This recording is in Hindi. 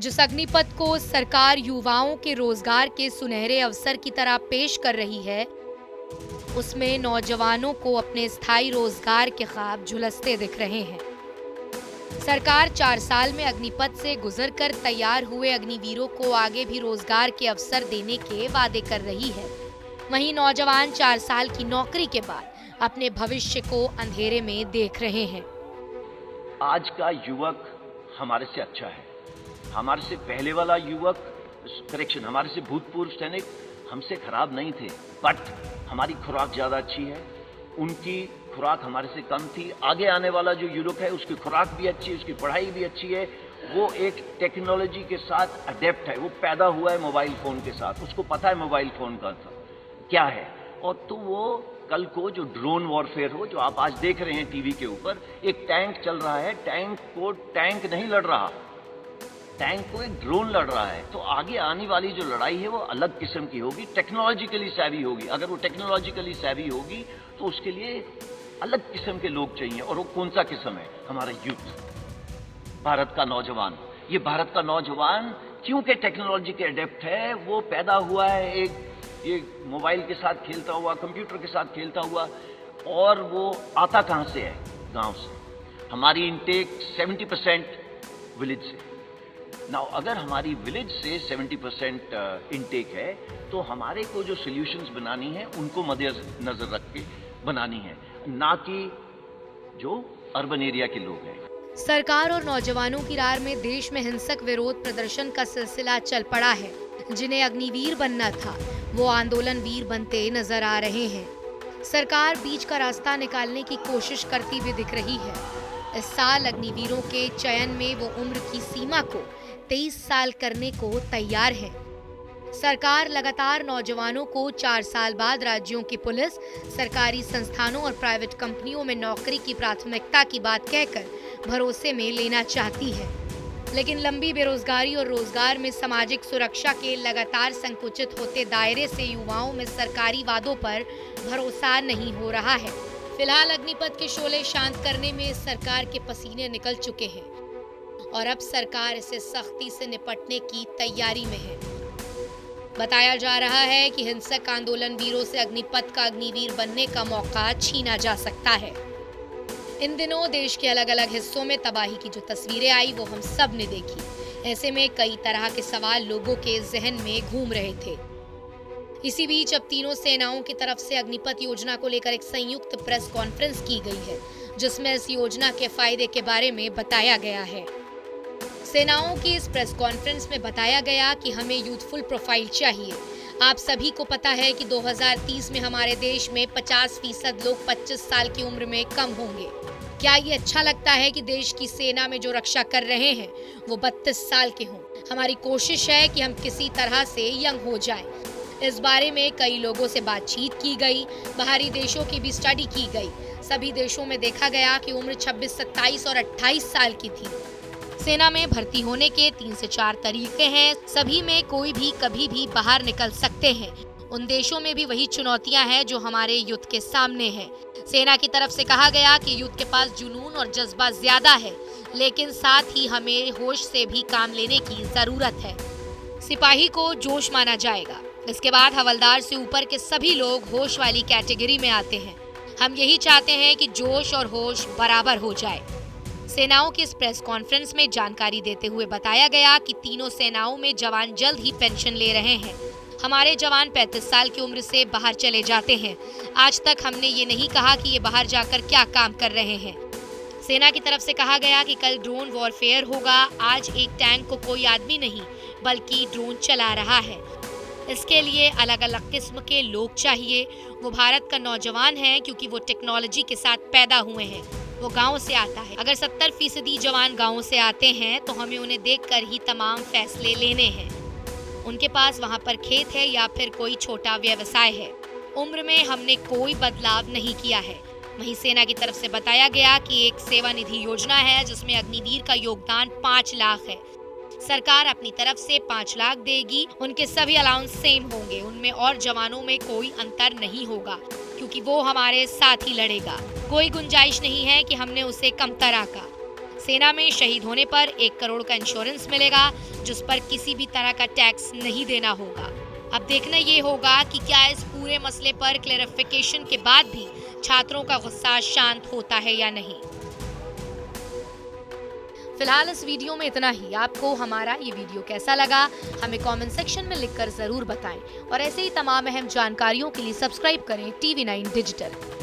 जिस अग्निपथ को सरकार युवाओं के रोजगार के सुनहरे अवसर की तरह पेश कर रही है, उसमें नौजवानों को अपने स्थायी रोजगार के ख्वाब झुलसते दिख रहे हैं। सरकार 4 साल में अग्निपथ से गुजरकर तैयार हुए अग्निवीरों को आगे भी रोजगार के अवसर देने के वादे कर रही है। वहीं नौजवान 4 साल की नौकरी के बाद अपने भविष्य को अंधेरे में देख रहे हैं। आज का युवक हमारे से अच्छा है। हमारे से पहले वाला युवक, हमारे से भूतपूर्व सैनिक हमसे खराब नहीं थे, बट हमारी खुराक ज्यादा अच्छी है, उनकी खुराक हमारे से कम थी। आगे आने वाला जो युवक है उसकी खुराक भी अच्छी है, उसकी पढ़ाई भी अच्छी है, वो एक टेक्नोलॉजी के साथ अडेप्ट है, वो पैदा हुआ है मोबाइल फोन के साथ, उसको पता है मोबाइल फोन का क्या है। और तो वो कल को जो ड्रोन वॉरफेयर हो, जो आप आज देख रहे हैं टीवी के ऊपर, एक टैंक चल रहा है, टैंक को टैंक नहीं लड़ रहा, टैंक को एक ड्रोन लड़ रहा है। तो आगे आने वाली जो लड़ाई है वो अलग किस्म की होगी, टेक्नोलॉजिकली सैवी होगी। अगर वो टेक्नोलॉजिकली सैवी होगी तो उसके लिए अलग किस्म के लोग चाहिए। और वो कौन सा किस्म है? हमारा यूथ, भारत का नौजवान। ये भारत का नौजवान क्योंकि टेक्नोलॉजी के अडेप्ट है, वो पैदा हुआ है ये मोबाइल के साथ खेलता हुआ, कंप्यूटर के साथ खेलता हुआ। और वो आता कहाँ से है? गांव से। हमारी इनटेक 70% विलेज से। नाउ अगर हमारी विलेज से 70% इनटेक है, तो हमारे को जो सॉल्यूशंस बनानी है उनको मद्देनजर रख के बनानी है, ना कि जो अर्बन एरिया के लोग हैं। सरकार और नौजवानों की रार में देश में हिंसक विरोध प्रदर्शन का सिलसिला चल पड़ा है। जिन्हें अग्निवीर बनना था वो आंदोलन वीर बनते नजर आ रहे हैं। सरकार बीच का रास्ता निकालने की कोशिश करती हुई दिख रही है। इस साल अग्निवीरों के चयन में वो उम्र की सीमा को 23 साल करने को तैयार है। सरकार लगातार नौजवानों को 4 साल बाद राज्यों की पुलिस, सरकारी संस्थानों और प्राइवेट कंपनियों में नौकरी की प्राथमिकता की बात कहकर भरोसे में लेना चाहती है। लेकिन लंबी बेरोजगारी और रोजगार में सामाजिक सुरक्षा के लगातार संकुचित होते दायरे से युवाओं में सरकारी वादों पर भरोसा नहीं हो रहा है। फिलहाल अग्निपथ के शोले शांत करने में सरकार के पसीने निकल चुके हैं और अब सरकार इसे सख्ती से निपटने की तैयारी में है। बताया जा रहा है कि हिंसक आंदोलन वीरों से अग्निपथ का अग्निवीर बनने का मौका छीना जा सकता है। इन दिनों देश के अलग अलग हिस्सों में तबाही की जो तस्वीरें आई वो हम सब ने देखी। ऐसे में कई तरह के सवाल लोगों के जहन में घूम रहे थे। इसी बीच अब तीनों सेनाओं की तरफ से अग्निपथ योजना को लेकर एक संयुक्त प्रेस कॉन्फ्रेंस की गई है, जिसमें इस योजना के फायदे के बारे में बताया गया है। सेनाओं की इस प्रेस कॉन्फ्रेंस में बताया गया कि हमें यूथफुल प्रोफाइल चाहिए। आप सभी को पता है कि 2030 में हमारे देश में 50% लोग 25 साल की उम्र में कम होंगे। क्या ये अच्छा लगता है कि देश की सेना में जो रक्षा कर रहे हैं वो 32 साल के हों? हमारी कोशिश है कि हम किसी तरह से यंग हो जाएं। इस बारे में कई लोगों से बातचीत की गई, बाहरी देशों की भी स्टडी की गई। सभी देशों में देखा गया कि उम्र 26, 27 और 28 साल की थी। सेना में भर्ती होने के 3 से 4 तरीके हैं। सभी में कोई भी कभी भी बाहर निकल सकते हैं। उन देशों में भी वही चुनौतियां हैं जो हमारे यूथ के सामने हैं। सेना की तरफ से कहा गया कि यूथ के पास जुनून और जज्बा ज्यादा है, लेकिन साथ ही हमें होश से भी काम लेने की जरूरत है। सिपाही को जोश माना जाएगा। इसके बाद हवलदार से ऊपर के सभी लोग होश वाली कैटेगरी में आते हैं। हम यही चाहते हैं कि जोश और होश बराबर हो जाए। सेनाओं की इस प्रेस कॉन्फ्रेंस में जानकारी देते हुए बताया गया कि तीनों सेनाओं में जवान जल्द ही पेंशन ले रहे हैं। हमारे जवान 35 साल की उम्र से बाहर चले जाते हैं। आज तक हमने ये नहीं कहा कि ये बाहर जाकर क्या काम कर रहे हैं। सेना की तरफ से कहा गया कि कल ड्रोन वॉरफेयर होगा। आज एक टैंक को कोई आदमी नहीं बल्कि ड्रोन चला रहा है। इसके लिए अलग अलग किस्म के लोग चाहिए। वो भारत का नौजवान है क्योंकि वो टेक्नोलॉजी के साथ पैदा हुए हैं। वो गांव से आता है। अगर 70% जवान गांव से आते हैं तो हमें उन्हें देखकर ही तमाम फैसले लेने हैं। उनके पास वहां पर खेत है या फिर कोई छोटा व्यवसाय है। उम्र में हमने कोई बदलाव नहीं किया है। वहीं सेना की तरफ से बताया गया कि एक सेवा निधि योजना है जिसमें अग्निवीर का योगदान 5 लाख है। सरकार अपनी तरफ से 5 लाख देगी। उनके सभी अलाउंस सेम होंगे। उनमें और जवानों में कोई अंतर नहीं होगा क्योंकि वो हमारे साथ ही लड़ेगा। कोई गुंजाइश नहीं है कि हमने उसे कमतर आंका। सेना में शहीद होने पर 1 करोड़ का इंश्योरेंस मिलेगा, जिस पर किसी भी तरह का टैक्स नहीं देना होगा। अब देखना ये होगा कि क्या इस पूरे मसले पर क्लैरिफिकेशन के बाद भी छात्रों का गुस्सा शांत होता है या नहीं। फिलहाल इस वीडियो में इतना ही। आपको हमारा ये वीडियो कैसा लगा हमें कमेंट सेक्शन में लिखकर जरूर बताएं और ऐसे ही तमाम अहम जानकारियों के लिए सब्सक्राइब करें TV9 डिजिटल।